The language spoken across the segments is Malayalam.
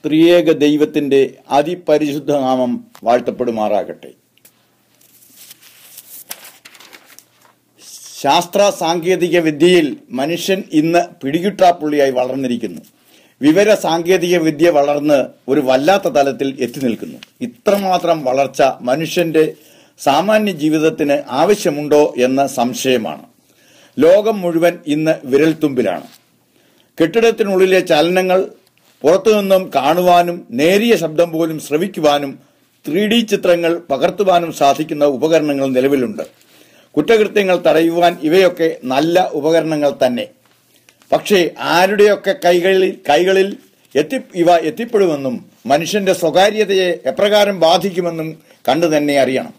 ത്രിയേക ദൈവത്തിൻ്റെ അതിപരിശുദ്ധ നാമം വാഴ്ത്തപ്പെടുമാറാകട്ടെ. ശാസ്ത്ര സാങ്കേതിക വിദ്യയിൽ മനുഷ്യൻ ഇന്ന് പിടികിട്ടാപ്പുള്ളിയായി വളർന്നിരിക്കുന്നു. വിവര സാങ്കേതിക വിദ്യ വളർന്ന് ഒരു വല്ലാത്ത തലത്തിൽ എത്തി നിൽക്കുന്നു. ഇത്രമാത്രം വളർച്ച മനുഷ്യന്റെ സാമാന്യ ജീവിതത്തിന് ആവശ്യമുണ്ടോ എന്ന സംശയമാണ്. ലോകം മുഴുവൻ ഇന്ന് വിരൽത്തുമ്പിലാണ്. കെട്ടിടത്തിനുള്ളിലെ ചലനങ്ങൾ പുറത്തുനിന്നും കാണുവാനും നേരിയ ശബ്ദം പോലും ശ്രവിക്കുവാനും 3D ചിത്രങ്ങൾ പകർത്തുവാനും സാധിക്കുന്ന ഉപകരണങ്ങൾ നിലവിലുണ്ട്. കുറ്റകൃത്യങ്ങൾ തടയുവാൻ ഇവയൊക്കെ നല്ല ഉപകരണങ്ങൾ തന്നെ. പക്ഷേ ആരുടെയൊക്കെ കൈകളിൽ ഇവ എത്തിപ്പെടുമെന്നും മനുഷ്യന്റെ സ്വകാര്യതയെ എപ്രകാരം ബാധിക്കുമെന്നും കണ്ടു തന്നെ അറിയണം.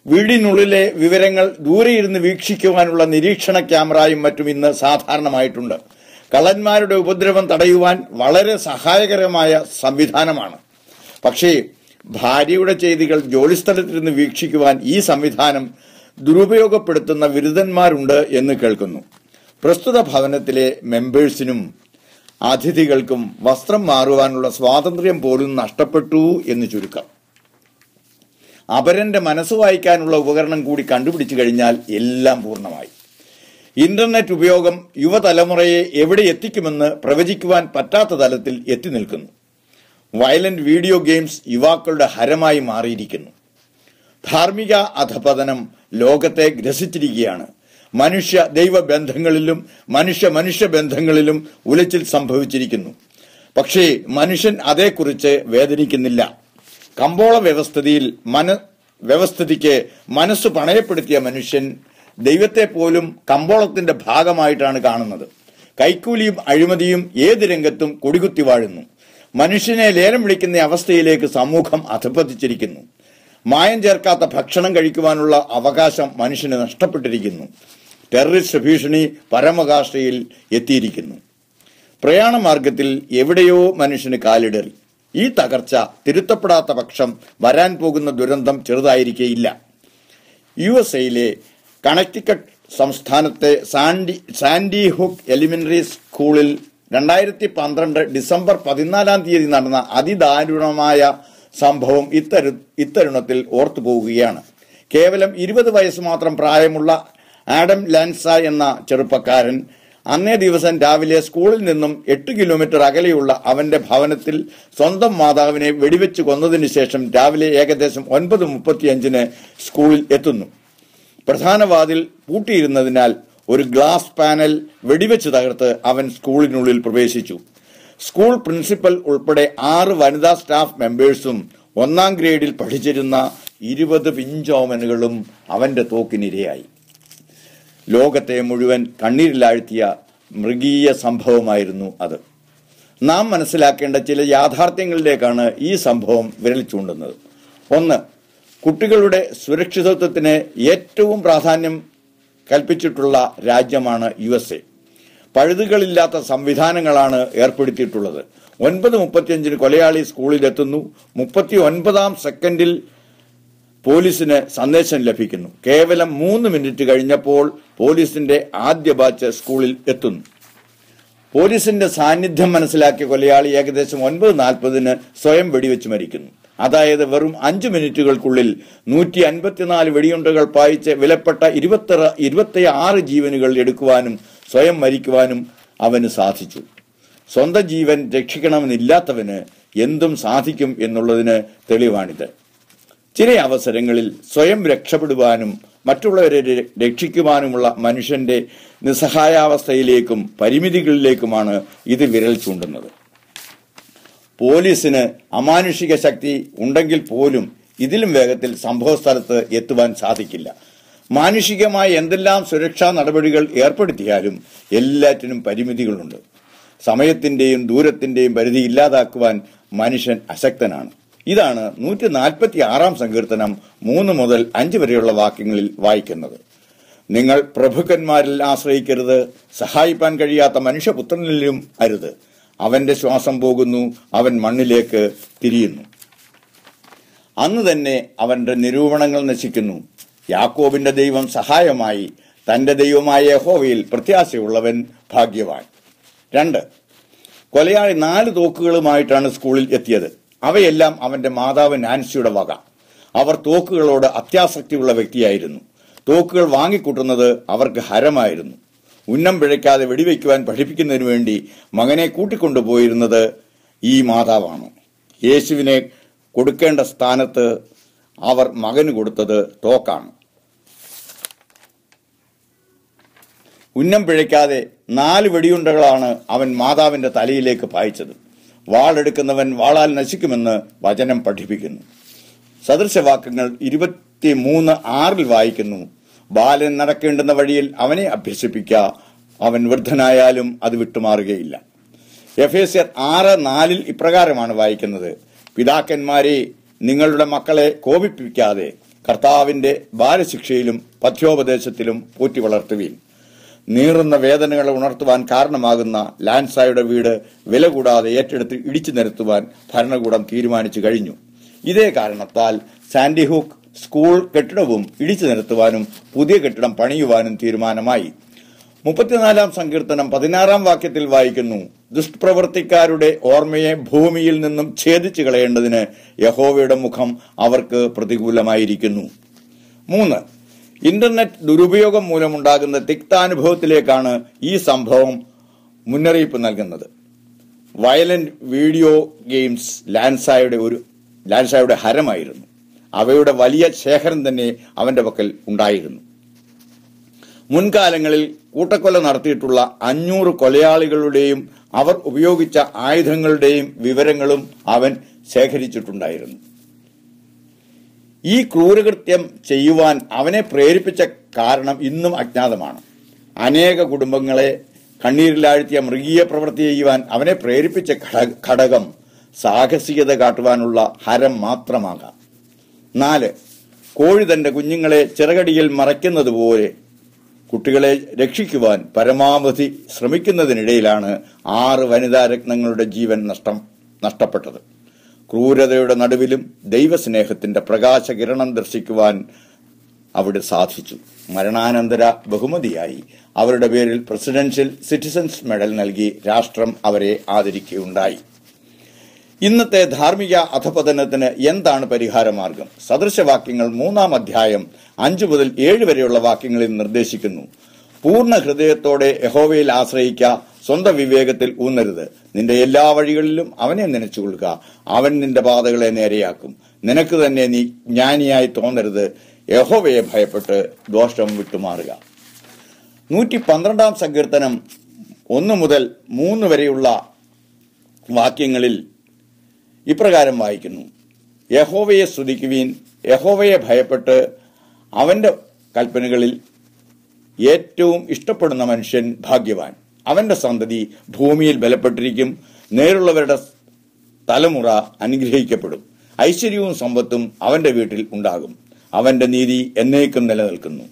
വീടിനുള്ളിലെ വിവരങ്ങൾ ദൂരെ ഇരുന്ന് വീക്ഷിക്കുവാനുള്ള നിരീക്ഷണ ക്യാമറയും മറ്റും ഇന്ന് സാധാരണമായിട്ടുണ്ട്. കള്ളന്മാരുടെ ഉപദ്രവം തടയുവാൻ വളരെ സഹായകരമായ സംവിധാനമാണ്. പക്ഷേ ഭാര്യയുടെ ചെയ്തികൾ ജോലിസ്ഥലത്തിരുന്ന് വീക്ഷിക്കുവാൻ ഈ സംവിധാനം ദുരുപയോഗപ്പെടുത്തുന്ന വിരുദ്ധന്മാരുണ്ട് എന്ന് കേൾക്കുന്നു. പ്രസ്തുത ഭവനത്തിലെ മെമ്പേഴ്സിനും അതിഥികൾക്കും വസ്ത്രം മാറുവാനുള്ള സ്വാതന്ത്ര്യം പോലും നഷ്ടപ്പെട്ടു എന്ന് ചുരുക്കം. അപരന്റെ മനസ്സ് വായിക്കാനുള്ള ഉപകരണം കൂടി കണ്ടുപിടിച്ചു കഴിഞ്ഞാൽ എല്ലാം പൂർണ്ണമായി. ഇന്റർനെറ്റ് ഉപയോഗം യുവതലമുറയെ എവിടെ എത്തിക്കുമെന്ന് പ്രവചിക്കുവാൻ പറ്റാത്ത തലത്തിൽ എത്തി നിൽക്കുന്നു. വയലന്റ് വീഡിയോ ഗെയിംസ് യുവാക്കളുടെ ഹരമായി മാറിയിരിക്കുന്നു. ധാർമ്മിക അധപതനം ലോകത്തെ ഗ്രസിച്ചിരിക്കുകയാണ്. മനുഷ്യ ദൈവ ബന്ധങ്ങളിലും മനുഷ്യ ബന്ധങ്ങളിലും ഉലച്ചിൽ സംഭവിച്ചിരിക്കുന്നു. പക്ഷേ മനുഷ്യൻ അതേക്കുറിച്ച് വേദനിക്കുന്നില്ല. കമ്പോള വ്യവസ്ഥിതിക്ക് മനസ്സ് പണയപ്പെടുത്തിയ മനുഷ്യൻ ദൈവത്തെ പോലും കമ്പോളത്തിന്റെ ഭാഗമായിട്ടാണ് കാണുന്നത്. കൈക്കൂലിയും അഴിമതിയും ഏത് രംഗത്തും കൊടികുത്തി വാഴുന്നു. മനുഷ്യനെ ലേലം വിളിക്കുന്ന അവസ്ഥയിലേക്ക് സമൂഹം അധപ്പതിച്ചിരിക്കുന്നു. മായം ചേർക്കാത്ത ഭക്ഷണം കഴിക്കുവാനുള്ള അവകാശം മനുഷ്യന് നഷ്ടപ്പെട്ടിരിക്കുന്നു. ടെററിസ്റ്റ് ഭീഷണി പരമകാഷ്ഠയിൽ എത്തിയിരിക്കുന്നു. പ്രയാണമാർഗത്തിൽ എവിടെയോ മനുഷ്യന് കാലിടറി. ഈ തകർച്ച തിരുത്തപ്പെടാത്ത പക്ഷം വരാൻ പോകുന്ന ദുരന്തം ചെറുതായിരിക്കേയില്ല. USA കണക്റ്റിക്കട്ട് സംസ്ഥാനത്തെ സാൻഡി ഹുക്ക് എലിമെന്ററി സ്കൂളിൽ 2012 ഡിസംബർ 14 നടന്ന അതിദാരുണമായ സംഭവം ഇത്തരുണത്തിൽ ഓർത്തുപോകുകയാണ്. കേവലം 20 വയസ്സ് മാത്രം പ്രായമുള്ള ആഡം ലാൻസ എന്ന ചെറുപ്പക്കാരൻ അന്നേ ദിവസം രാവിലെ സ്കൂളിൽ നിന്നും 8 കിലോമീറ്റർ അകലെയുള്ള അവന്റെ ഭവനത്തിൽ സ്വന്തം മാതാവിനെ വെടിവെച്ച് കൊന്നതിന് ശേഷം രാവിലെ ഏകദേശം 9:35 സ്കൂളിൽ എത്തുന്നു. പ്രധാന വാതിൽ പൂട്ടിയിരുന്നതിനാൽ ഒരു ഗ്ലാസ് പാനൽ വെടിവെച്ച് തകർത്ത് അവൻ സ്കൂളിനുള്ളിൽ പ്രവേശിച്ചു. സ്കൂൾ പ്രിൻസിപ്പൽ ഉൾപ്പെടെ 6 വനിതാ സ്റ്റാഫ് മെമ്പേഴ്സും 1ാം ഗ്രേഡിൽ പഠിച്ചിരുന്ന 20 പിഞ്ചോമനുകളും അവന്റെ തോക്കിനിരയായി. ലോകത്തെ മുഴുവൻ കണ്ണീരിലാഴ്ത്തിയ മൃഗീയ സംഭവമായിരുന്നു അത്. നാം മനസ്സിലാക്കേണ്ട ചില യാഥാർത്ഥ്യങ്ങളിലേക്കാണ് ഈ സംഭവം വിരൽ ചൂണ്ടുന്നത്. 1. കുട്ടികളുടെ സുരക്ഷിതത്വത്തിന് ഏറ്റവും പ്രാധാന്യം കൽപ്പിച്ചിട്ടുള്ള രാജ്യമാണ് USA. പഴുതുകളില്ലാത്ത സംവിധാനങ്ങളാണ് ഏർപ്പെടുത്തിയിട്ടുള്ളത്. 9:35 കൊലയാളി സ്കൂളിലെത്തുന്നു. 39ാം സെക്കൻഡിൽ പോലീസിന് സന്ദേശം ലഭിക്കുന്നു. കേവലം 3 മിനിറ്റ് കഴിഞ്ഞപ്പോൾ പോലീസിന്റെ ആദ്യ ബാച്ച് സ്കൂളിൽ എത്തുന്നു. പോലീസിന്റെ സാന്നിധ്യം മനസ്സിലാക്കിയ കൊലയാളി ഏകദേശം 9:40 സ്വയം വെടിവെച്ച് മരിക്കുന്നു. അതായത് വെറും 5 മിനിറ്റുകൾക്കുള്ളിൽ 154 വെടിയുണ്ടകൾ പായിച്ച് വിലപ്പെട്ട 26 ജീവനുകൾ എടുക്കുവാനും സ്വയം മരിക്കുവാനും അവന് സാധിച്ചു. സ്വന്തം ജീവൻ രക്ഷിക്കണമെന്നില്ലാത്തവന് എന്തും സാധിക്കും എന്നുള്ളതിന് തെളിവാണിത്. ചില അവസരങ്ങളിൽ സ്വയം രക്ഷപ്പെടുവാനും മറ്റുള്ളവരെ രക്ഷിക്കുവാനുമുള്ള മനുഷ്യന്റെ നിസ്സഹായാവസ്ഥയിലേക്കും പരിമിതികളിലേക്കുമാണ് ഇത് വിരൽ ചൂണ്ടുന്നത്. പോലീസിന് അമാനുഷിക ശക്തി ഉണ്ടെങ്കിൽ പോലും ഇതിലും വേഗത്തിൽ സംഭവസ്ഥലത്ത് എത്തുവാൻ സാധിക്കില്ല. മാനുഷികമായ എന്തെല്ലാം സുരക്ഷാ നടപടികൾ ഏർപ്പെടുത്തിയാലും എല്ലാറ്റിനും പരിമിതികളുണ്ട്. സമയത്തിന്റെയും ദൂരത്തിന്റെയും പരിധി ഇല്ലാതാക്കുവാൻ മനുഷ്യൻ അശക്തനാണ്. ഇതാണ് 146-ാം സങ്കീർത്തനം 3 മുതൽ 5 വരെയുള്ള വാക്യങ്ങളിൽ വായിക്കുന്നത്. നിങ്ങൾ പ്രഭുക്കന്മാരിൽ ആശ്രയിക്കരുത്, സഹായിപ്പാൻ കഴിയാത്ത മനുഷ്യപുത്രനിലും അരുത്. അവന്റെ ശ്വാസം പോകുന്നു, അവൻ മണ്ണിലേക്ക് തിരിയുന്നു. അന്ന് തന്നെ അവന്റെ നിരൂപണങ്ങൾ നശിക്കുന്നു. യാക്കോബിന്റെ ദൈവം സഹായമായി, തന്റെ ദൈവമായ യഹോവയിൽ പ്രത്യാശയുള്ളവൻ ഭാഗ്യവാൻ. 2. കൊലയാളി 4 തോക്കുകളുമായിട്ടാണ് സ്കൂളിൽ എത്തിയത്. അവയെല്ലാം അവന്റെ മാതാവ് നാൻസിയുടെ വക. അവർ തോക്കുകളോട് അത്യാസക്തിയുള്ള വ്യക്തിയായിരുന്നു. തോക്കുകൾ വാങ്ങിക്കൂട്ടുന്നത് അവർക്ക് ഹരമായിരുന്നു. ഉന്നം പിഴയ്ക്കാതെ വെടിവെക്കുവാൻ പഠിപ്പിക്കുന്നതിനു വേണ്ടി മകനെ കൂട്ടിക്കൊണ്ടുപോയിരുന്നത് ഈ മാതാവാണ്. യേശുവിനെ കൊടുക്കേണ്ട സ്ഥാനത്ത് അവർ മകന് കൊടുത്തത് തോക്കാണ്. ഉന്നം പിഴയ്ക്കാതെ 4 വെടിയുണ്ടകളാണ് അവൻ മാതാവിന്റെ തലയിലേക്ക് പായിച്ചത്. വാളെടുക്കുന്നവൻ വാളാൽ നശിക്കുമെന്ന് വചനം പഠിപ്പിക്കുന്നു. സദൃശവാക്യങ്ങൾ 23:6 വായിക്കുന്നു, ബാലൻ നടക്കേണ്ടുന്ന വഴിയിൽ അവനെ അഭ്യസിപ്പിക്ക, അവൻ വൃദ്ധനായാലും അത് വിട്ടുമാറുകയില്ല. എഫേസ്യർ 6:4 ഇപ്രകാരമാണ് വായിക്കുന്നത്, പിതാക്കന്മാരെ നിങ്ങളുടെ മക്കളെ കോപിപ്പിക്കാതെ കർത്താവിന്റെ ബാലശിക്ഷയിലും പഥ്യോപദേശത്തിലും പോറ്റി വളർത്തുവീൻ. നീറുന്ന വേദനകളെ ഉണർത്തുവാൻ കാരണമാകുന്ന ലാൻസായുടെ വീട് വില കൂടാതെ ഏറ്റെടുത്ത് ഇടിച്ചു നിരത്തുവാൻ ഭരണകൂടം തീരുമാനിച്ചു കഴിഞ്ഞു. ഇതേ കാരണത്താൽ സാൻഡി ഹുക്ക് സ്കൂൾ കെട്ടിടവും ഇടിച്ചു നിരത്തുവാനും പുതിയ കെട്ടിടം പണിയുവാനും തീരുമാനമായി. 34-ാം സങ്കീർത്തനം 16-ാം വാക്യത്തിൽ വായിക്കുന്നു, ദുഷ്പ്രവൃത്തിക്കാരുടെ ഓർമ്മയെ ഭൂമിയിൽ നിന്നും ഛേദിച്ചു കളയേണ്ടതിന് യഹോവയുടെ മുഖം അവർക്ക് പ്രതികൂലമായിരിക്കുന്നു. 3. ഇന്റർനെറ്റ് ദുരുപയോഗം മൂലമുണ്ടാകുന്ന തിക്താനുഭവത്തിലേക്കാണ് ഈ സംഭവം മുന്നറിയിപ്പ് നൽകുന്നത്. വയലന്റ് വീഡിയോ ഗെയിംസ് ലാൻസായുടെ ഹരമായിരുന്നു. അവയുടെ വലിയ ശേഖരം തന്നെ അവന്റെ പക്കൽ ഉണ്ടായിരുന്നു. മുൻകാലങ്ങളിൽ കൂട്ടക്കൊല നടത്തിയിട്ടുള്ള 500 കൊലയാളികളുടെയും അവർ ഉപയോഗിച്ച ആയുധങ്ങളുടെയും വിവരങ്ങളും അവൻ ശേഖരിച്ചിട്ടുണ്ടായിരുന്നു. ഈ ക്രൂരകൃത്യം ചെയ്യുവാൻ അവനെ പ്രേരിപ്പിച്ച കാരണം ഇന്നും അജ്ഞാതമാണ്. അനേക കുടുംബങ്ങളെ കണ്ണീരിലാഴ്ത്തിയ മൃഗീയ പ്രവൃത്തി ചെയ്യുവാൻ അവനെ പ്രേരിപ്പിച്ച ഘടകം സാഹസികത കാട്ടുവാനുള്ള ഹരം മാത്രമാകാം. 4. കോഴി തന്റെ കുഞ്ഞുങ്ങളെ ചിറകടിയിൽ മറയ്ക്കുന്നത് പോലെ കുട്ടികളെ രക്ഷിക്കുവാൻ പരമാവധി ശ്രമിക്കുന്നതിനിടയിലാണ് 6 വനിതാ രത്നങ്ങളുടെ ജീവൻ നഷ്ടപ്പെട്ടത്. ക്രൂരതയുടെ നടുവിലും ദൈവസ്നേഹത്തിന്റെ പ്രകാശകിരണം ദർശിക്കുവാൻ അവിടെ സാധിച്ചു. മരണാനന്തര ബഹുമതിയായി അവരുടെ പേരിൽ പ്രസിഡൻഷ്യൽ സിറ്റിസൺസ് മെഡൽ നൽകി രാഷ്ട്രം അവരെ ആദരിക്കുകയുണ്ടായി. ഇന്നത്തെ ധാർമ്മിക അധപതനത്തിന് എന്താണ് പരിഹാരമാർഗം? സദൃശവാക്യങ്ങൾ 3-ാം അധ്യായം 5 മുതൽ 7 വരെയുള്ള വാക്യങ്ങളിൽ നിർദ്ദേശിക്കുന്നു. പൂർണ്ണ ഹൃദയത്തോടെ യഹോവയിൽ ആശ്രയിക്ക, സ്വന്തം വിവേകത്തിൽ ഊന്നരുത്. നിന്റെ എല്ലാ വഴികളിലും അവനെ നനച്ചുകൊള്ളുക, അവൻ നിന്റെ പാതകളെ നേരെയാക്കും. നിനക്ക് തന്നെ നീ ജ്ഞാനിയായി തോന്നരുത്, യഹോവയെ ഭയപ്പെട്ട് ദോഷം വിട്ടുമാറുക. 112-ാം സങ്കീർത്തനം 1 മുതൽ 3 വരെയുള്ള വാക്യങ്ങളിൽ ഇപ്രകാരം വായിക്കുന്നു, യഹോവയെ സ്തുതിക്കുവീൻ, യഹോവയെ ഭയപ്പെട്ട് അവന്റെ കൽപ്പനകളിൽ ഏറ്റവും ഇഷ്ടപ്പെടുന്ന മനുഷ്യൻ ഭാഗ്യവാൻ. അവന്റെ സന്തതി ഭൂമിയിൽ ബലപ്പെട്ടിരിക്കും, നേരുള്ളവരുടെ തലമുറ അനുഗ്രഹിക്കപ്പെടും. ഐശ്വര്യവും സമ്പത്തും അവന്റെ വീട്ടിൽ ഉണ്ടാകും, അവന്റെ നീതി എന്നേക്കും നിലനിൽക്കുന്നു.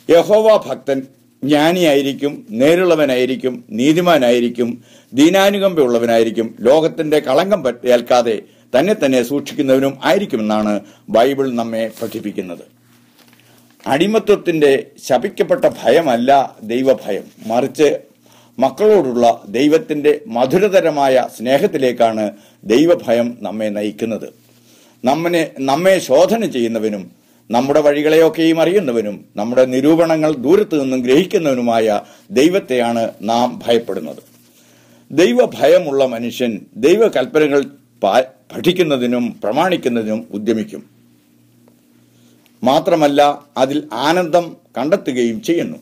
യഹോവ ഭക്തൻ ജ്ഞാനിയായിരിക്കും, നേരുള്ളവനായിരിക്കും, നീതിമാനായിരിക്കും, ദീനാനുകമ്പയുള്ളവനായിരിക്കും, ലോകത്തിന്റെ കളങ്കം ഏൽക്കാതെ തന്നെ സൂക്ഷിക്കുന്നവനും ആയിരിക്കുമെന്നാണ് ബൈബിൾ നമ്മെ പഠിപ്പിക്കുന്നത്. അടിമത്വത്തിന്റെ ശപിക്കപ്പെട്ട ഭയമല്ല ദൈവഭയം, മറിച്ച് മക്കളോടുള്ള ദൈവത്തിന്റെ മധുരതരമായ സ്നേഹത്തിലേക്കാണ് ദൈവഭയം നമ്മെ നയിക്കുന്നത്. നമ്മെ ശോധന ചെയ്യുന്നവനും നമ്മുടെ വഴികളെയൊക്കെയും അറിയുന്നവനും നമ്മുടെ നിരൂപണങ്ങൾ ദൂരത്തു നിന്നും ഗ്രഹിക്കുന്നവനുമായ ദൈവത്തെയാണ് നാം ഭയപ്പെടുന്നത്. ദൈവഭയമുള്ള മനുഷ്യൻ ദൈവകൽപ്പനകൾ പഠിക്കുന്നതിനും പ്രമാണിക്കുന്നതിനും ഉദ്യമിക്കും. മാത്രമല്ല അതിൽ ആനന്ദം കണ്ടെത്തുകയും ചെയ്യുന്നു.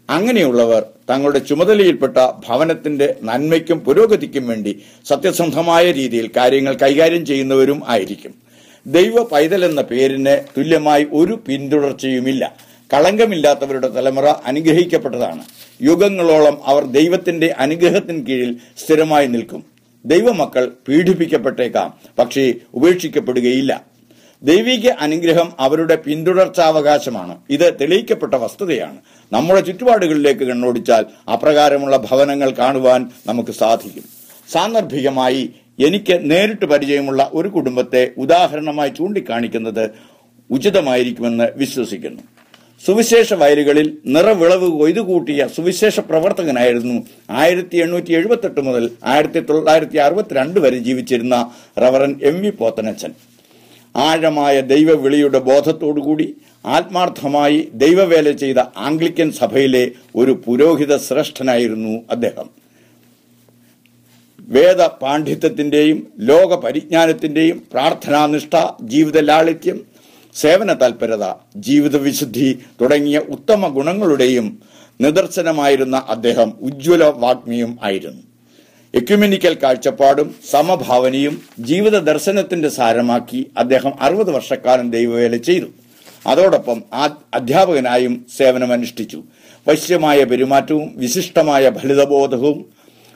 അങ്ങനെയുള്ളവർ തങ്ങളുടെ ചുമതലയിൽപ്പെട്ട ഭവനത്തിന്റെ നന്മയ്ക്കും പുരോഗതിക്കും വേണ്ടി സത്യസന്ധമായ രീതിയിൽ കാര്യങ്ങൾ കൈകാര്യം ചെയ്യുന്നവരും ആയിരിക്കും. ദൈവ പൈതൽ എന്ന പേരിന് തുല്യമായി ഒരു പിന്തുടർച്ചയുമില്ല. കളങ്കമില്ലാത്തവരുടെ തലമുറ അനുഗ്രഹിക്കപ്പെട്ടതാണ്. യുഗങ്ങളോളം അവർ ദൈവത്തിന്റെ അനുഗ്രഹത്തിന് കീഴിൽ സ്ഥിരമായി നിൽക്കും. ദൈവമക്കൾ പീഡിപ്പിക്കപ്പെട്ടേക്കാം, പക്ഷേ ഉപേക്ഷിക്കപ്പെടുകയില്ല. ദൈവിക അനുഗ്രഹം അവരുടെ പിന്തുടർച്ചാവകാശമാണ്. ഇത് തെളിയിക്കപ്പെട്ട വസ്തുതയാണ്. നമ്മുടെ ചുറ്റുപാടുകളിലേക്ക് കണ്ണോടിച്ചാൽ അപ്രകാരമുള്ള ഭവനങ്ങൾ കാണുവാൻ നമുക്ക് സാധിക്കും. സാന്ദർഭികമായി എനിക്ക് നേരിട്ട് പരിചയമുള്ള ഒരു കുടുംബത്തെ ഉദാഹരണമായി ചൂണ്ടിക്കാണിക്കുന്നത് ഉചിതമായിരിക്കുമെന്ന് വിശ്വസിക്കുന്നു. സുവിശേഷ വയലുകളിൽ നിറവിളവ് കൊയ്തുകൂട്ടിയ സുവിശേഷ പ്രവർത്തകനായിരുന്നു 1878 മുതൽ 1962 വരെ ജീവിച്ചിരുന്ന റവറൻ MV പോത്തനച്ചൻ. ആഴമായ ദൈവവിളിയുടെ ബോധത്തോടുകൂടി ആത്മാർത്ഥമായി ദൈവവേല ചെയ്ത ആംഗ്ലിക്കൻ സഭയിലെ ഒരു പുരോഹിത ശ്രേഷ്ഠനായിരുന്നു അദ്ദേഹം. വേദ പാണ്ഡിത്യത്തിന്റെയും ലോക പരിജ്ഞാനത്തിന്റെയും പ്രാർത്ഥനാനിഷ്ഠ, ജീവിത ലാളിത്യം, സേവന തൽപരത, ജീവിത വിശുദ്ധി തുടങ്ങിയ ഉത്തമ ഗുണങ്ങളുടെയും നിദർശനമായിരുന്ന അദ്ദേഹം ഉജ്ജ്വല വാഗ്മിയും ആയിരുന്നു. എക്യുമെനിക്കൽ കാഴ്ചപ്പാടും സമഭാവനയും ജീവിത ദർശനത്തിന്റെ സാരമാക്കി അദ്ദേഹം 60 വർഷക്കാലം ദൈവവേല ചെയ്തു. അതോടൊപ്പം അധ്യാപകനായും സേവനമനുഷ്ഠിച്ചു. വശ്യമായ പെരുമാറ്റവും വിശിഷ്ടമായ ഫലിതബോധവും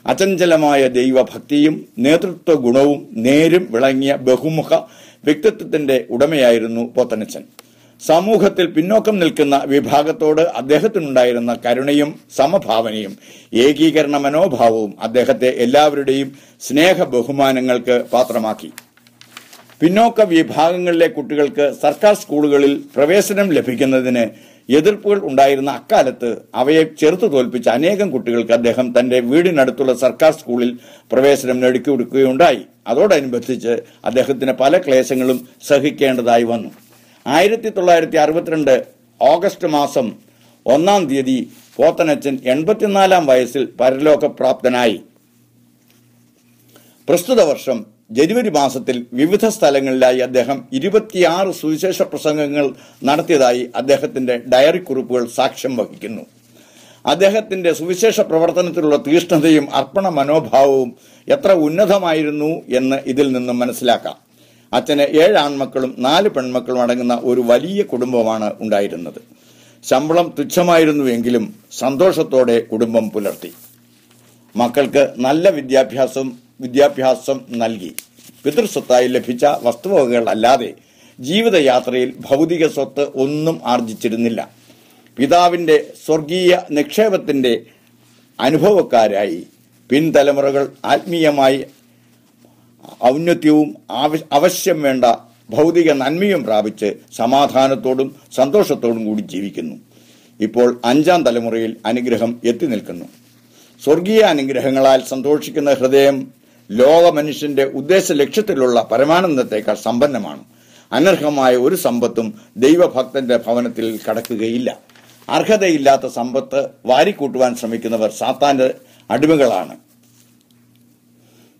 അചഞ്ചലമായ ദൈവഭക്തിയും നേതൃത്വ ഗുണവും നേരും വിളങ്ങിയ ബഹുമുഖ വ്യക്തിത്വത്തിന്റെ ഉടമയായിരുന്നു പോത്തനച്ചൻ. സമൂഹത്തിൽ പിന്നോക്കം നിൽക്കുന്ന വിഭാഗത്തോട് അദ്ദേഹത്തിനുണ്ടായിരുന്ന കരുണയും സമഭാവനയും ഏകീകരണ മനോഭാവവും അദ്ദേഹത്തെ എല്ലാവരുടെയും സ്നേഹ ബഹുമാനങ്ങൾക്ക് പാത്രമാക്കി. പിന്നോക്ക വിഭാഗങ്ങളിലെ കുട്ടികൾക്ക് സർക്കാർ സ്കൂളുകളിൽ പ്രവേശനം ലഭിക്കുന്നതിന് എതിർപ്പുകൾ ഉണ്ടായിരുന്ന അക്കാലത്ത് അവയെ ചെറുത്തു തോൽപ്പിച്ച അനേകം കുട്ടികൾക്ക് അദ്ദേഹം തന്റെ വീടിനടുത്തുള്ള സർക്കാർ സ്കൂളിൽ പ്രവേശനം നേടിക്കൊടുക്കുകയുണ്ടായി. അതോടനുബന്ധിച്ച് അദ്ദേഹത്തിന് പല ക്ലേശങ്ങളും സഹിക്കേണ്ടതായി വന്നു. 1962 ഓഗസ്റ്റ് മാസം 1-ാം തീയതി പോത്തനച്ചൻ 84-ാം വയസ്സിൽ പരലോകപ്രാപ്തനായി. പ്രസ്തുത വർഷം ജനുവരി മാസത്തിൽ വിവിധ സ്ഥലങ്ങളിലായി അദ്ദേഹം 26 സുവിശേഷ പ്രസംഗങ്ങൾ നടത്തിയതായി അദ്ദേഹത്തിന്റെ ഡയറി കുറിപ്പുകൾ സാക്ഷ്യം വഹിക്കുന്നു. അദ്ദേഹത്തിന്റെ സുവിശേഷ പ്രവർത്തനത്തിലുള്ള തീഷ്ണതയും അർപ്പണ മനോഭാവവും എത്ര ഉന്നതമായിരുന്നു എന്ന് ഇതിൽ നിന്നും മനസ്സിലാക്കാം. അച്ഛന് 7 ആൺമക്കളും 4 പെൺമക്കളും അടങ്ങുന്ന ഒരു വലിയ കുടുംബമാണ് ഉണ്ടായിരുന്നത്. ശമ്പളം തുച്ഛമായിരുന്നുവെങ്കിലും സന്തോഷത്തോടെ കുടുംബം പുലർത്തി. മക്കൾക്ക് നല്ല വിദ്യാഭ്യാസം നൽകി. പിതൃസ്വത്തായി ലഭിച്ച വസ്തുവകകൾ അല്ലാതെ ജീവിതയാത്രയിൽ ഭൗതിക സ്വത്ത് ഒന്നും ആർജിച്ചിരുന്നില്ല. പിതാവിന്റെ സ്വർഗീയ നിക്ഷേപത്തിന്റെ അനുഭവക്കാരായി പിൻതലമുറകൾ ആത്മീയമായി ഔന്നത്യവും അവശ്യം വേണ്ട ഭൗതിക നന്മയും പ്രാപിച്ച് സമാധാനത്തോടും സന്തോഷത്തോടും കൂടി ജീവിക്കുന്നു. ഇപ്പോൾ 5-ാം തലമുറയിൽ അനുഗ്രഹം എത്തി നിൽക്കുന്നു. സ്വർഗീയ അനുഗ്രഹങ്ങളാൽ സന്തോഷിക്കുന്ന ഹൃദയം ലോക മനുഷ്യന്റെ ഉദ്ദേശ ലക്ഷ്യത്തിലുള്ള പരമാനന്ദത്തേക്കാൾ സമ്പന്നമാണ്. അനർഹമായ ഒരു സമ്പത്തും ദൈവഭക്തന്റെ ഭവനത്തിൽ കടക്കുകയില്ല. അർഹതയില്ലാത്ത സമ്പത്ത് വാരിക്കൂട്ടുവാൻ ശ്രമിക്കുന്നവർ സാത്താന്റെ അടിമകളാണ്.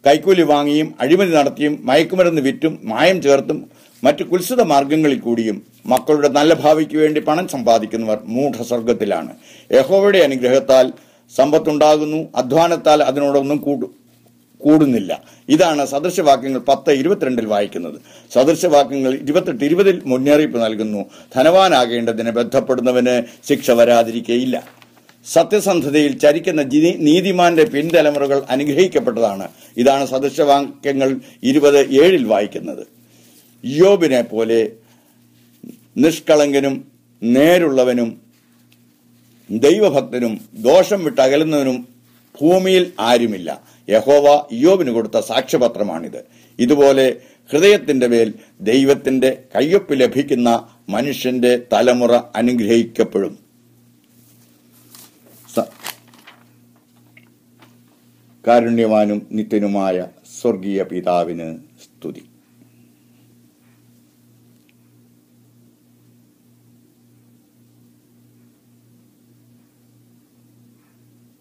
കൈക്കൂലി വാങ്ങിയും അഴിമതി നടത്തിയും മയക്കുമരുന്ന് വിറ്റും മായം ചേർത്തും മറ്റു കുൽസിത മാർഗങ്ങളിൽ കൂടിയും മക്കളുടെ നല്ല ഭാവിക്ക് വേണ്ടി പണം സമ്പാദിക്കുന്നവർ മൂഢസ്വർഗത്തിലാണ്. യഹോവയുടെ അനുഗ്രഹത്താൽ സമ്പത്തുണ്ടാകുന്നു, അധ്വാനത്താൽ അതിനോടൊന്നും കൂടുന്നില്ല. ഇതാണ് സദൃശവാക്യങ്ങൾ 10:22 വായിക്കുന്നത്. സദൃശവാക്യങ്ങൾ 28:20 മുന്നറിയിപ്പ് നൽകുന്നു. ധനവാനാകേണ്ടതിന് ബന്ധപ്പെടുന്നവന് ശിക്ഷ വരാതിരിക്കയില്ല. സത്യസന്ധതയിൽ ചരിക്കുന്ന നീതിമാന്റെ പിൻതലമുറകൾ അനുഗ്രഹിക്കപ്പെട്ടതാണ്. ഇതാണ് സദൃശവാക്യങ്ങൾ 20:7 വായിക്കുന്നത്. യോബിനെ പോലെ നിഷ്കളങ്കനും നേരുള്ളവനും ദൈവഭക്തനും ദോഷം വിട്ടകലുന്നവനും ഭൂമിയിൽ ആരുമില്ല. യഹോവ യോബിന് കൊടുത്ത സാക്ഷ്യപത്രമാണിത്. ഇതുപോലെ ഹൃദയത്തിന്റെ മേൽ ദൈവത്തിന്റെ കയ്യൊപ്പ് ലഭിക്കുന്ന മനുഷ്യന്റെ തലമുറ അനുഗ്രഹിക്കപ്പെടും. കാരുണ്യവാനും നിത്യനുമായ സ്വർഗീയ പിതാവിന് സ്തുതി.